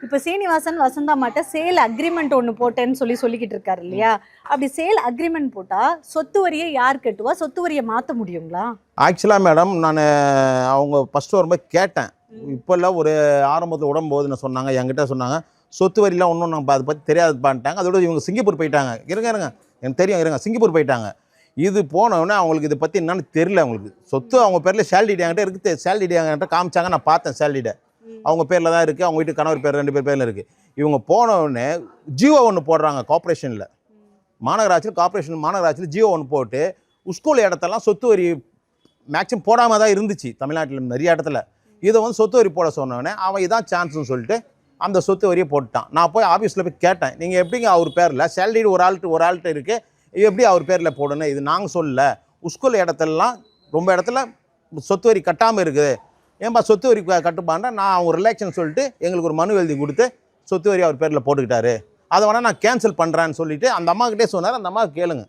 இப்போ சீனிவாசன் வசந்தா மாட்ட sale agreement ஒன்று போட்டேன்னு சொல்லிக்கிட்டு இருக்காரு இல்லையா? அப்படி சேல் அக்ரிமெண்ட் போட்டா சொத்து வரியை யார் கட்டுவா? சொத்து வரியை மாற்ற முடியுங்களா? ஆக்சுவலாக மேடம் நான் அவங்க ஃபஸ்ட்டு வரும்போது கேட்டேன். இப்போல்லாம் ஒரு ஆரம்பத்தில் உடம்போது என்ன சொன்னாங்க, என்கிட்ட சொன்னாங்க சொத்து வரிலாம் ஒன்றும் நம்ம அதை பற்றி தெரியாதுப்பான்ட்டாங்க. அதோட இவங்க சிங்கப்பூர் போயிட்டாங்க. இருங்க எனக்கு தெரியும், இருங்க சிங்கப்பூர் போயிட்டாங்க. இது போனவுடனே அவங்களுக்கு இதை பற்றி என்னன்னு தெரியல. அவங்களுக்கு சொத்து அவங்க பேரில் சேலரி என்கிட்ட இருக்குது. சேலரி என்கிட்ட காமிச்சாங்க, நான் பார்த்தேன் சேலரியை. அவங்க பேரில் தான் இருக்குது, அவங்க வீட்டு கணவர் பேர் 2 பேர் பேரில் இருக்குது. இவங்க போனவுடனே ஜியோ ஒன்று போடுறாங்க கார்பரேஷனில், மாநகராட்சியில் ஜியோ ஒன்று போட்டு ஸ்கூல் இடத்தெல்லாம் சொத்து வரி மேக்ஸிமம் போடாமல் தான் இருந்துச்சு தமிழ்நாட்டில் நிறைய இடத்துல. இதை வந்து சொத்து வரி போட சொன்னோடனே அவன் இதான் சான்ஸ்னு சொல்லிட்டு அந்த சொத்து வரியை போட்டுட்டான். நான் போய் ஆஃபீஸில் போய் கேட்டேன், நீங்கள் எப்படிங்க அவர் பேரில் சேலரி ஒரு ஆள்கிட்ட இருக்குது, எப்படி அவர் பேரில் போடணும்? இது நாங்கள் சொல்லலை, ஸ்கூல் இடத்துலலாம் ரொம்ப இடத்துல சொத்து வரி கட்டாமல் இருக்குது, ஏன்பா சொத்து வரி கட்டுப்பான்னா நான் அவங்க ரிலேக்ஷன் சொல்லிட்டு எங்களுக்கு ஒரு மனு எழுதி கொடுத்து சொத்து வரி அவர் பேரில் போட்டுக்கிட்டாரு, அதை வேணால் நான் கேன்சல் பண்ணுறேன்னு சொல்லிவிட்டு அந்த அம்மாக்கிட்டே சொன்னார். அந்த அம்மா கேளுங்க.